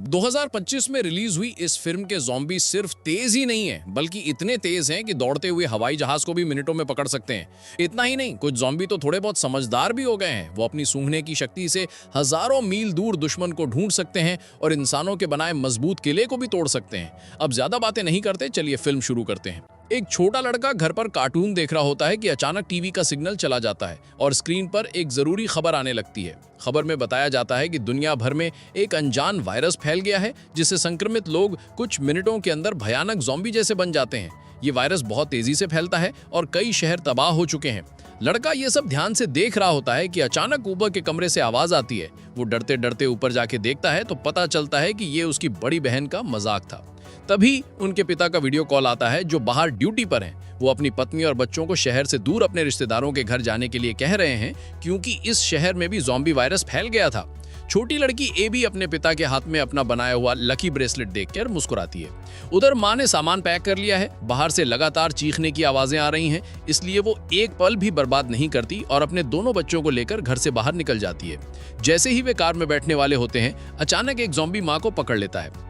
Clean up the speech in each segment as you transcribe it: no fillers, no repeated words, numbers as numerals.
2025 में रिलीज हुई इस फिल्म के ज़ॉम्बी सिर्फ तेज ही नहीं है, बल्कि इतने तेज हैं कि दौड़ते हुए हवाई जहाज को भी मिनटों में पकड़ सकते हैं। इतना ही नहीं, कुछ ज़ॉम्बी तो थोड़े बहुत समझदार भी हो गए हैं। वो अपनी सूंघने की शक्ति से हजारों मील दूर दुश्मन को ढूंढ सकते हैं और इंसानों के बनाए मजबूत किले को भी तोड़ सकते हैं। अब ज्यादा बातें नहीं करते, चलिए फिल्म शुरू करते हैं। एक छोटा लड़का घर पर कार्टून देख रहा होता है कि अचानक टीवी का सिग्नल चला जाता है और स्क्रीन पर एक जरूरी खबर आने लगती है। खबर में बताया जाता है कि दुनिया भर में एक अनजान वायरस फैल गया है, जिससे संक्रमित लोग कुछ मिनटों के अंदर भयानक ज़ॉम्बी जैसे बन जाते हैं। ये वायरस बहुत तेजी से फैलता है और कई शहर तबाह हो चुके हैं। लड़का ये सब ध्यान से देख रहा होता है कि अचानक ऊपर के कमरे से आवाज आती है। वो डरते डरते ऊपर जाके देखता है तो पता चलता है कि ये उसकी बड़ी बहन का मजाक था। तभी उनके पिता का वीडियो कॉल आता है, जो बाहर ड्यूटी पर हैं। वो अपनी पत्नी और बच्चों को शहर से दूर अपने रिश्तेदारों के घर जाने के लिए कह रहे हैं, क्योंकि इस शहर में भी ज़ॉम्बी वायरस फैल गया था। छोटी लड़की एबी अपने पिता के हाथ में अपना बनाया हुआ लकी ब्रेसलेट देखकर मुस्कुराती है। उधर माँ ने सामान पैक कर लिया है। बाहर से लगातार चीखने की आवाजें आ रही हैं, इसलिए वो एक पल भी बर्बाद नहीं करती और अपने दोनों बच्चों को लेकर घर से बाहर निकल जाती है। जैसे ही वे कार में बैठने वाले होते हैं, अचानक एक ज़ॉम्बी माँ को पकड़ लेता है।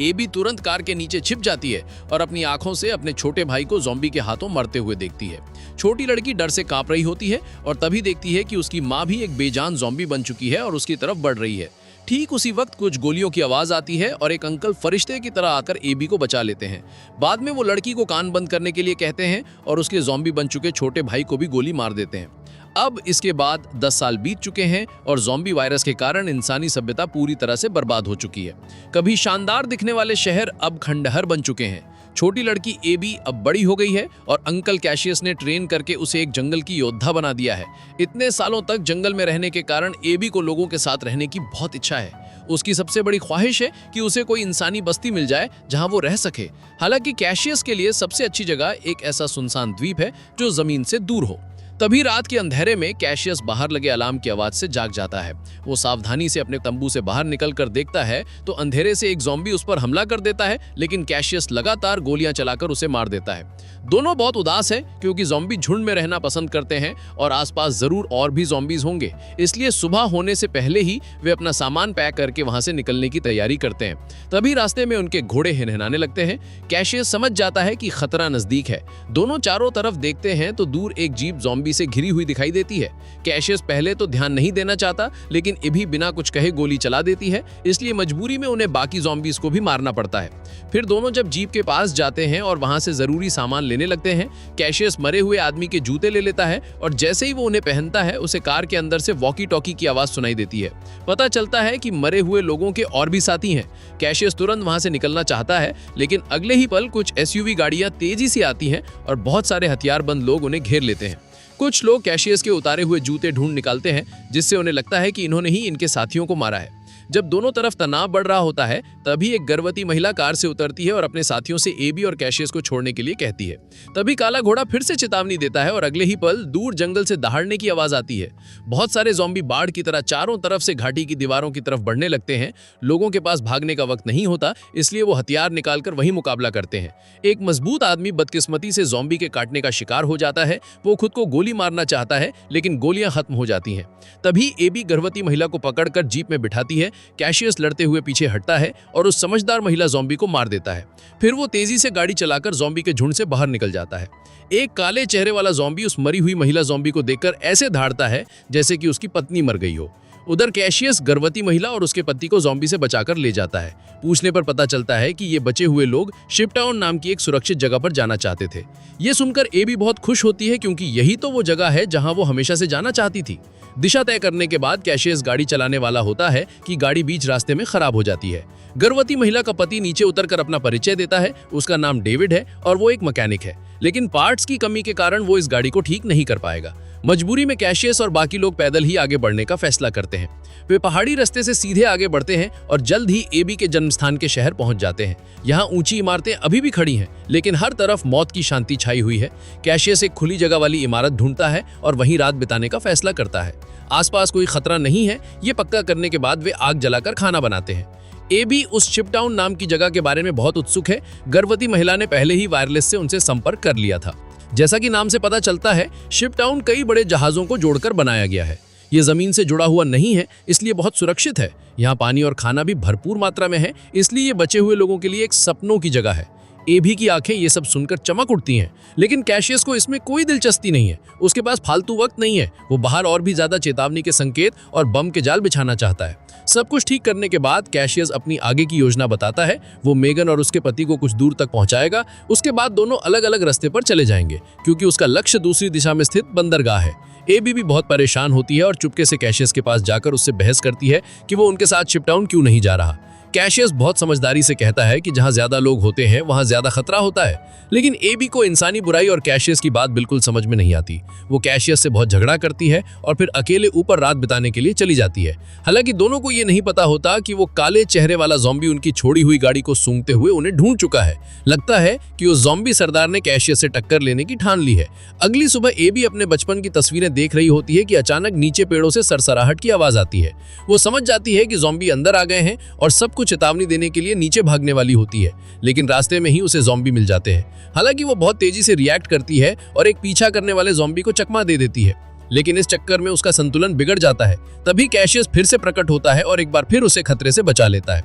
एबी तुरंत कार के नीचे छिप जाती है और अपनी आंखों से अपने छोटे भाई को ज़ॉम्बी के हाथों मरते हुए देखती है। छोटी लड़की डर से कांप रही होती है और तभी देखती है कि उसकी माँ भी एक बेजान ज़ॉम्बी बन चुकी है और उसकी तरफ बढ़ रही है। ठीक उसी वक्त कुछ गोलियों की आवाज आती है और एक अंकल फरिश्ते की तरह आकर एबी को बचा लेते हैं। बाद में वो लड़की को कान बंद करने के लिए कहते हैं और उसके ज़ॉम्बी बन चुके छोटे भाई को भी गोली मार देते हैं। अब इसके बाद 10 साल बीत चुके हैं और ज़ॉम्बी वायरस के कारण इंसानी सभ्यता पूरी तरह से बर्बाद हो चुकी है। कभी शानदार दिखने वाले शहर अब खंडहर बन चुके हैं। छोटी लड़की एबी अब बड़ी हो गई है और अंकल कैशियस ने ट्रेन करके उसे एक जंगल की योद्धा बना दिया है। इतने सालों तक जंगल में रहने के कारण एबी को लोगों के साथ रहने की बहुत इच्छा है। उसकी सबसे बड़ी ख्वाहिश है कि उसे कोई इंसानी बस्ती मिल जाए जहां वो रह सके। हालांकि कैशियस के लिए सबसे अच्छी जगह एक ऐसा सुनसान द्वीप है जो जमीन से दूर हो। तभी रात के अंधेरे में कैशियस बाहर लगे अलार्म की आवाज से जाग जाता है। वो सावधानी से अपने तंबू से बाहर निकलकर देखता है तो अंधेरे से एक ज़ॉम्बी उस पर हमला कर देता है, लेकिन कैशियस लगातार गोलियां चलाकर उसे मार देता है। दोनों बहुत उदास हैं, क्योंकि ज़ॉम्बी झुंड में रहना पसंद करते हैं और आसपास जरूर और भी ज़ॉम्बीज होंगे। इसलिए सुबह होने से पहले ही वे अपना सामान पैक करके वहां से निकलने की तैयारी करते हैं। तभी रास्ते में उनके घोड़े हिनहिनाने लगते हैं। कैशियस समझ जाता है कि खतरा नजदीक है। दोनों चारों तरफ देखते हैं तो दूर एक जीप ज़ॉम्बी से घिरी हुई दिखाई देती है। कैशियस पहले तो ध्यान नहीं देना चाहता, लेकिन एबी बिना कुछ कहे गोली चला देती है, इसलिए मजबूरी में उन्हें बाकी ज़ॉम्बीज को भी मारना पड़ता है। फिर दोनों जब जीप के पास जाते हैं और वहां से जरूरी सामान लेने लगते हैं, कैशियस मरे हुए आदमी के जूते ले लेता है और जैसे ही वो उन्हें पहनता है, उसे कार के अंदर से वॉकी टॉकी की आवाज सुनाई देती है। पता चलता है कि मरे हुए लोगों के और भी साथी हैं। कैशियस तुरंत वहां से निकलना चाहता है, लेकिन अगले ही पल कुछ एसयूवी गाड़ियां तेजी से आती हैं और बहुत सारे हथियारबंद लोग उन्हें घेर लेते हैं। कुछ लोग कैशियस के उतारे हुए जूते ढूंढ निकालते हैं, जिससे उन्हें लगता है कि इन्होंने ही इनके साथियों को मारा है। जब दोनों तरफ तनाव बढ़ रहा होता है, तभी एक गर्भवती महिला कार से उतरती है और अपने साथियों से एबी और कैशियस को छोड़ने के लिए कहती है। तभी काला घोड़ा फिर से चेतावनी देता है और अगले ही पल दूर जंगल से दहाड़ने की आवाज आती है। बहुत सारे ज़ॉम्बी बाढ़ की तरह चारों तरफ से घाटी की दीवारों की तरफ बढ़ने लगते हैं। लोगों के पास भागने का वक्त नहीं होता, इसलिए वो हथियार निकालकर वही मुकाबला करते हैं। एक मजबूत आदमी बदकिस्मती से ज़ॉम्बी के काटने का शिकार हो जाता है। वो खुद को गोली मारना चाहता है, लेकिन गोलियां खत्म हो जाती हैं। तभी एबी गर्भवती महिला को पकड़कर जीप में बिठाती है। कैशियस लड़ते हुए पीछे हटता है और उस समझदार महिला ज़ॉम्बी को मार देता है। फिर वो तेजी से गाड़ी चलाकर ज़ॉम्बी के झुंड से बाहर निकल जाता है। एक काले चेहरे वाला ज़ॉम्बी उस मरी हुई महिला ज़ॉम्बी को देखकर ऐसे दहाड़ता है जैसे कि उसकी पत्नी मर गई हो। उधर कैशियस गर्भवती महिला और उसके पति को ज़ॉम्बी से बचाकर ले जाता है। पूछने पर पता चलता है कि ये बचे हुए लोग शिपटाउन नाम की एक सुरक्षित जगह पर जाना चाहते थे। ये सुनकर एबी बहुत खुश होती है, क्योंकि यही तो वो जगह है जहां वो हमेशा से जाना चाहती थी। दिशा तय करने के बाद कैशियस गाड़ी चलाने वाला होता है कि गाड़ी बीच रास्ते में खराब हो जाती है। गर्भवती महिला का पति नीचे उतरकर अपना परिचय देता है। उसका नाम डेविड है और वो एक मैकेनिक है, लेकिन पार्ट्स की कमी के कारण वो इस गाड़ी को ठीक नहीं कर पाएगा। मजबूरी में कैशियस और बाकी लोग पैदल ही आगे बढ़ने का फैसला करते हैं। वे पहाड़ी रास्ते से सीधे आगे बढ़ते हैं और जल्द ही एबी के जन्मस्थान के शहर पहुंच जाते हैं। यहाँ ऊंची इमारतें अभी भी खड़ी हैं, लेकिन हर तरफ मौत की शांति छाई हुई है। कैशियस एक खुली जगह वाली इमारत ढूंढता है और वहीं रात बिताने का फैसला करता है। आसपास कोई खतरा नहीं है, ये पक्का करने के बाद वे आग जलाकर खाना बनाते हैं। एबी उस शिपटाउन नाम की जगह के बारे में बहुत उत्सुक है। गर्भवती महिला ने पहले ही वायरलेस से उनसे संपर्क कर लिया था। जैसा कि नाम से पता चलता है, शिपटाउन कई बड़े जहाजों को जोड़कर बनाया गया है। ये जमीन से जुड़ा हुआ नहीं है, इसलिए बहुत सुरक्षित है। यहाँ पानी और खाना भी भरपूर मात्रा में है, इसलिए ये बचे हुए लोगों के लिए एक सपनों की जगह है। एबी की आंखें ये सब सुनकर चमक उठती हैं, लेकिन कैशियस को इसमें कोई दिलचस्पी नहीं है। उसके पास फालतू वक्त नहीं है। वो बाहर और भी ज्यादा चेतावनी के संकेत और बम के जाल बिछाना चाहता है। सब कुछ ठीक करने के बाद कैशियस अपनी आगे की योजना बताता है। वो मेगन और उसके पति को कुछ दूर तक पहुंचाएगा। उसके बाद दोनों अलग अलग रास्ते पर चले जाएंगे, क्योंकि उसका लक्ष्य दूसरी दिशा में स्थित बंदरगाह है। एबी भी बहुत परेशान होती है और चुपके से कैशियस के पास जाकर उससे बहस करती है कि वो उनके साथ शिपटाउन क्यों नहीं जा रहा। कैशियस बहुत समझदारी से कहता है कि जहां ज्यादा लोग होते हैं वहां ज्यादा खतरा होता है, लेकिन एबी को इंसानी बुराई और कैशियस की बात बिल्कुल समझ में नहीं आती। वो कैशियस से बहुत झगड़ा करती है और फिर अकेले ऊपर रात बिताने के लिए चली जाती है। हालांकि दोनों को ये नहीं पता होता कि वो काले चेहरे वाला ज़ॉम्बी उनकी छोड़ी हुई गाड़ी को सूंघते हुए उन्हें ढूंढ चुका है। लगता है कि उस ज़ॉम्बी सरदार ने कैशियस से टक्कर लेने की ठान ली है। अगली सुबह एबी अपने बचपन की तस्वीरें देख रही होती है कि अचानक नीचे पेड़ों से सरसराहट की आवाज आती है। वो समझ जाती है कि ज़ॉम्बी अंदर आ गए हैं और सबको चेतावनी देने के लिए नीचे भागने वाली होती है, लेकिन रास्ते में ही उसे ज़ॉम्बी मिल जाते हैं। हालांकि वो बहुत तेजी से रिएक्ट करती है और एक पीछा करने वाले ज़ॉम्बी को चकमा दे देती है, लेकिन इस चक्कर में उसका संतुलन बिगड़ जाता है। तभी कैशियस फिर से प्रकट होता है और एक बार फिर उसे खतरे से बचा लेता है।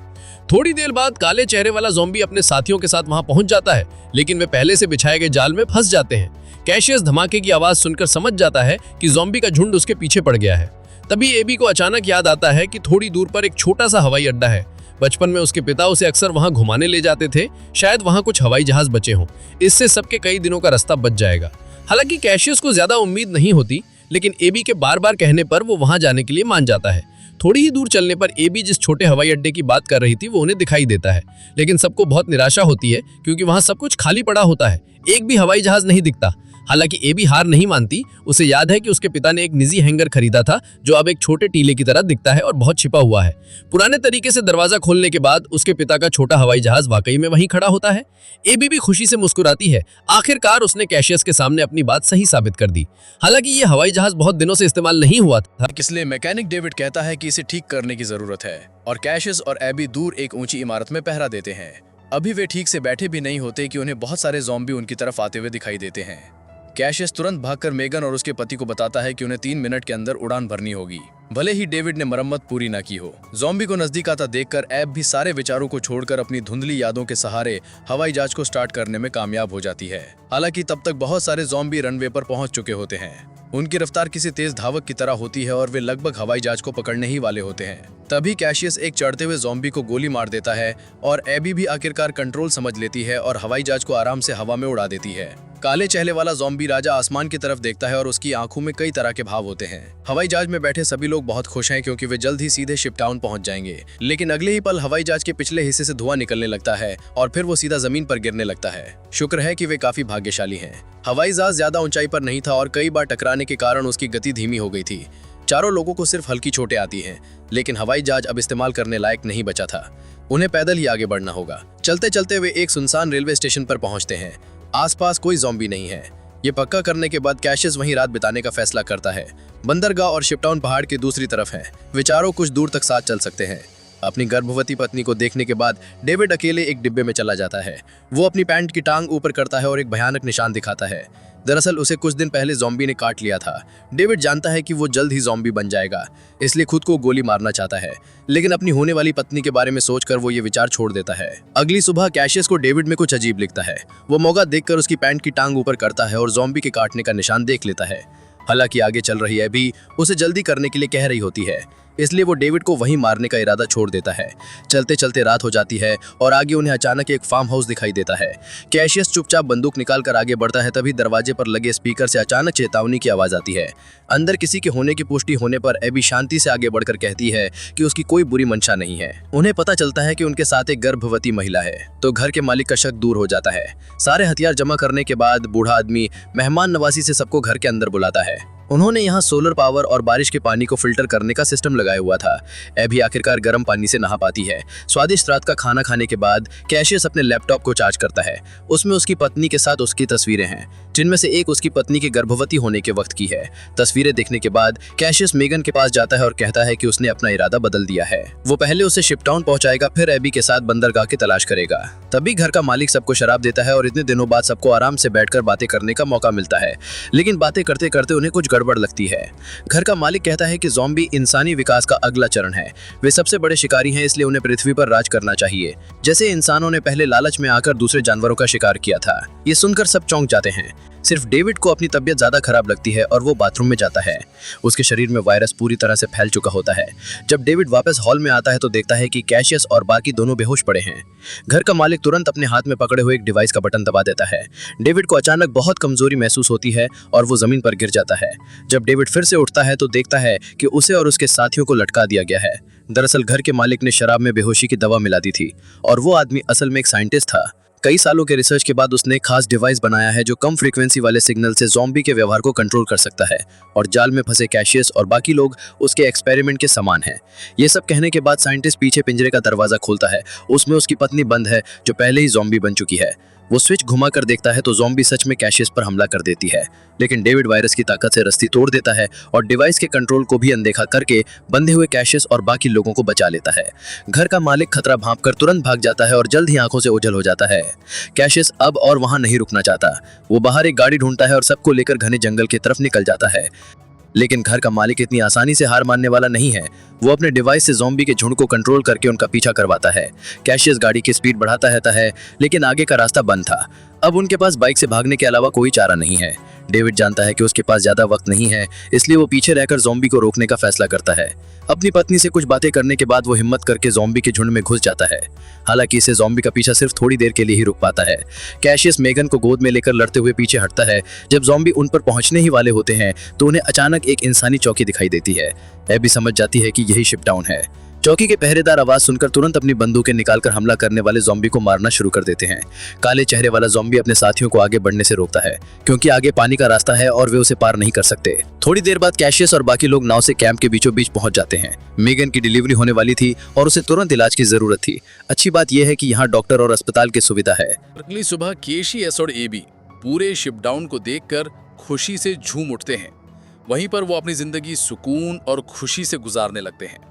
थोड़ी देर बाद काले चेहरे वाला ज़ॉम्बी अपने साथियों के साथ वहां पहुंच जाता है, लेकिन वे पहले से बिछाए गए जाल में फंस जाते हैं। कैशियस धमाके की आवाज सुनकर समझ जाता है कि ज़ॉम्बी का झुंड उसके पीछे पड़ गया है। तभी एबी को अचानक याद आता है कि थोड़ी दूर पर एक छोटा सा हवाई अड्डा है। बचपन में उसके पिता उसे अक्सर वहां घुमाने ले जाते थे। शायद वहां कुछ हवाई जहाज बचे हों। इससे सबके कई दिनों का रास्ता बच जाएगा। हालांकि कैशियस को ज्यादा उम्मीद नहीं होती, लेकिन एबी के बार बार कहने पर वो वहां जाने के लिए मान जाता है। थोड़ी ही दूर चलने पर एबी जिस छोटे हवाई अड्डे की बात कर रही थी वो उन्हें दिखाई देता है, लेकिन सबको बहुत निराशा होती है क्योंकि वहां सब कुछ खाली पड़ा होता है। एक भी हवाई जहाज नहीं दिखता। हालांकि एबी हार नहीं मानती। उसे याद है कि उसके पिता ने एक निजी हैंगर खरीदा था जो अब एक छोटे टीले की तरह दिखता है और बहुत छिपा हुआ है। पुराने तरीके से दरवाजा खोलने के बाद उसके पिता का छोटा हवाई जहाज वाकई में वहीं खड़ा होता है। एबी भी खुशी से मुस्कुराती है। आखिरकार उसने कैशियस के सामने अपनी बात सही साबित कर दी। हालांकि ये हवाई जहाज बहुत दिनों से इस्तेमाल नहीं हुआ था, इसलिए मैकेनिक डेविड कहता है कि इसे ठीक करने की जरूरत है और कैशियस और एबी दूर एक ऊंची इमारत में पहरा देते हैं। अभी वे ठीक से बैठे भी नहीं होते कि उन्हें बहुत सारे ज़ॉम्बी उनकी तरफ आते हुए दिखाई देते हैं। कैशियस तुरंत भागकर मेगन और उसके पति को बताता है कि उन्हें 3 मिनट के अंदर उड़ान भरनी होगी, भले ही डेविड ने मरम्मत पूरी न की हो। ज़ॉम्बी को नजदीक आता देखकर एब भी सारे विचारों को छोड़कर अपनी धुंधली यादों के सहारे हवाई जहाज को स्टार्ट करने में कामयाब हो जाती है। हालांकि तब तक बहुत सारे ज़ॉम्बी रनवे पर पहुंच चुके होते हैं। उनकी रफ्तार किसी तेज धावक की तरह होती है और वे लगभग हवाई जहाज को पकड़ने ही वाले होते हैं। तभी कैशियस एक चढ़ते हुए ज़ॉम्बी को गोली मार देता है और एबी भी आखिरकार कंट्रोल समझ लेती है और हवाई जहाज को आराम से हवा में उड़ा देती है। काले चेहरे वाला ज़ॉम्बी राजा आसमान की तरफ देखता है और उसकी आंखों में कई तरह के भाव होते हैं। हवाई जहाज में बैठे सभी लोग बहुत खुश हैं क्योंकि वे जल्द ही सीधे शिपटाउन पहुंच जाएंगे, लेकिन अगले ही पल हवाई जहाज के पिछले हिस्से से धुआं निकलने लगता है और फिर वो सीधा जमीन पर गिरने लगता है। शुक्र है कि वे काफी भाग्यशाली हैं। हवाई जहाज ज्यादा ऊंचाई पर नहीं था और कई बार टकराने के कारण उसकी गति धीमी हो गई थी। चारों लोगों को सिर्फ हल्की चोटें आती हैं, लेकिन हवाई जहाज अब इस्तेमाल करने लायक नहीं बचा था। उन्हें पैदल ही आगे बढ़ना होगा। चलते चलते वे एक सुनसान रेलवे स्टेशन पर पहुंचते हैं। आसपास कोई ज़ॉम्बी नहीं है। ये पक्का करने के बाद कैशियस वहीं रात बिताने का फैसला करता है। बंदरगाह और शिपटाउन पहाड़ की दूसरी तरफ है। वे चारों कुछ दूर तक साथ चल सकते हैं। अपनी गर्भवती पत्नी को देखने के बाद डेविड अकेले एक डिब्बे में चला जाता है। वो अपनी पैंट की टांग ऊपर करता है और एक भयानक निशान दिखाता है। दरअसल उसे कुछ दिन पहले ज़ॉम्बी ने काट लिया था। डेविड जानता है कि वो जल्द ही ज़ॉम्बी बन जाएगा, इसलिए खुद को गोली मारना चाहता है, लेकिन अपनी होने वाली पत्नी के बारे में सोचकर वो ये विचार छोड़ देता है। अगली सुबह कैशियस को डेविड में कुछ अजीब लिखता है। वो मौका देखकर उसकी पैंट की टांग ऊपर करता है और ज़ॉम्बी के काटने का निशान देख लेता है। हालांकि आगे चल रही एबी उसे जल्दी करने के लिए कह रही होती है, इसलिए वो डेविड को वहीं मारने का इरादा छोड़ देता है। चलते चलते रात हो जाती है और आगे उन्हें अचानक एक फार्म हाउस दिखाई देता है। कैशियस चुपचाप बंदूक निकालकर आगे बढ़ता है। तभी दरवाजे पर लगे स्पीकर से अचानक चेतावनी की आवाज आती है। अंदर किसी के होने की पुष्टि होने पर एबी शांति से आगे बढ़कर कहती है कि उसकी कोई बुरी मंशा नहीं है। उन्हें पता चलता है कि उनके साथ एक गर्भवती महिला है, तो घर के मालिक का शक दूर हो जाता है। सारे हथियार जमा करने के बाद बूढ़ा आदमी मेहमान नवाजी से सबको घर के अंदर बुलाता है। उन्होंने यहाँ सोलर पावर और बारिश के पानी को फिल्टर करने का सिस्टम लगाया हुआ था। एबी आखिरकार गर्म पानी से नहा पाती है। स्वादिष्ट रात का खाना खाने के बाद कैशियस अपने लैपटॉप को चार्ज करता है। उसमें उसकी पत्नी के साथ उसकी तस्वीरें हैं, जिनमें से एक उसकी पत्नी के गर्भवती होने के वक्त की है। तस्वीरें देखने के बाद कैशियस मेगन के पास जाता है और कहता है कि उसने अपना इरादा बदल दिया है। वो पहले उसे शिपटाउन पहुंचाएगा, फिर एबी के साथ बंदरगाह की तलाश करेगा। तभी घर का मालिक सबको शराब देता है और इतने दिनों बाद सबको आराम से बैठकर बातें करने का मौका मिलता है। लेकिन बातें करते करते उन्हें कुछ गड़बड़ लगती है। घर का मालिक कहता है कि ज़ॉम्बी इंसानी विकास का अगला चरण है। वे सबसे बड़े शिकारी हैं, इसलिए उन्हें पृथ्वी पर राज करना चाहिए, जैसे इंसानों ने पहले लालच में आकर दूसरे जानवरों का शिकार किया था। ये सुनकर सब चौंक जाते हैं। सिर्फ डेविड को अपनी तबीयत ज्यादा खराब लगती है और वो बाथरूम में जाता है। उसके शरीर में वायरस पूरी तरह से फैल चुका होता है। जब डेविड वापस हॉल में आता है तो देखता है कि कैशियस और बाकी दोनों बेहोश पड़े हैं। घर का मालिक तुरंत अपने हाथ में पकड़े हुए एक डिवाइस का बटन दबा देता है। डेविड को अचानक बहुत कमजोरी महसूस होती है और वो जमीन पर गिर जाता है। जब डेविड फिर से उठता है तो देखता है कि उसे और उसके साथियों को लटका दिया गया है। दरअसल घर के मालिक ने शराब में बेहोशी की दवा मिला दी थी और वो आदमी असल में एक साइंटिस्ट था। कई सालों के रिसर्च के बाद उसने एक खास डिवाइस बनाया है जो कम फ्रीक्वेंसी वाले सिग्नल से ज़ॉम्बी के व्यवहार को कंट्रोल कर सकता है और जाल में फंसे कैशियस और बाकी लोग उसके एक्सपेरिमेंट के समान हैं। ये सब कहने के बाद साइंटिस्ट पीछे पिंजरे का दरवाजा खोलता है। उसमें उसकी पत्नी बंद है जो पहले ही ज़ॉम्बी बन चुकी है। वो स्विच घुमा कर देखता है तो ज़ॉम्बी सच में कैशियस पर हमला कर देती है, लेकिन डेविड वायरस की ताकत से रस्सी तोड़ देता है और डिवाइस के कंट्रोल को भी अनदेखा करके बंधे हुए कैशियस और बाकी लोगों को बचा लेता है। घर का मालिक खतरा भांपकर तुरंत भाग जाता है और जल्द ही आंखों से ओझल हो जाता है। कैशियस अब और वहां नहीं रुकना चाहता। वो बाहर एक गाड़ी ढूंढता है और सबको लेकर घने जंगल की तरफ निकल जाता है। लेकिन घर का मालिक इतनी आसानी से हार मानने वाला नहीं है। वो अपने डिवाइस से ज़ॉम्बी के झुंड को कंट्रोल करके उनका पीछा करवाता है। कैशियस गाड़ी की स्पीड बढ़ाता रहता है, लेकिन आगे का रास्ता बंद था। अब उनके पास बाइक से भागने के अलावा कोई चारा नहीं है। डेविड जानता है कि उसके पास ज्यादा वक्त नहीं है, इसलिए वो पीछे रहकर ज़ॉम्बी को रोकने का फैसला करता है। अपनी पत्नी से कुछ बातें करने के बाद वो हिम्मत करके ज़ॉम्बी के झुंड में घुस जाता है। हालांकि इसे ज़ॉम्बी का पीछा सिर्फ थोड़ी देर के लिए ही रुक पाता है। कैशियस मेगन को गोद में लेकर लड़ते हुए पीछे हटता है। जब ज़ॉम्बी उन पर पहुंचने ही वाले होते हैं तो उन्हें अचानक एक इंसानी चौकी दिखाई देती है। एबी समझ जाती है कि यही शिपटाउन है। चौकी के पहरेदार आवाज सुनकर तुरंत अपनी बंदूकें निकालकर हमला करने वाले ज़ॉम्बी को मारना शुरू कर देते हैं। काले चेहरे वाला ज़ॉम्बी अपने साथियों को आगे बढ़ने से रोकता है, क्योंकि आगे पानी का रास्ता है और वे उसे पार नहीं कर सकते। थोड़ी देर बाद कैशियस और बाकी लोग नाव से कैंप के बीचों बीच पहुंच जाते हैं। मेगन की डिलीवरी होने वाली थी और उसे तुरंत इलाज की जरूरत थी। अच्छी बात यह है कि यहाँ डॉक्टर और अस्पताल की सुविधा है। अगली सुबह कैशियस और एबी पूरे शिपडाउन को देखकर खुशी से झूम उठते हैं। वहीं पर वो अपनी जिंदगी सुकून और खुशी से गुजारने लगते हैं।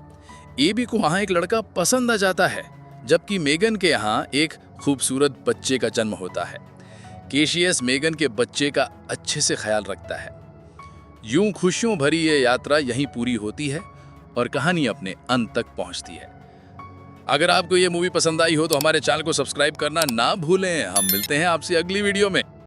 एबी को वहाँ एक लड़का पसंद आ जाता है, जबकि मेगन के यहाँ एक खूबसूरत बच्चे का जन्म होता है। कैशियस मेगन के बच्चे का अच्छे से ख्याल रखता है। यूं खुशियों भरी ये यात्रा यहीं पूरी होती है और कहानी अपने अंत तक पहुंचती है। अगर आपको ये मूवी पसंद आई हो तो हमारे चैनल को सब्सक्राइब करना ना भूलें। हम मिलते हैं आपसे अगली वीडियो में।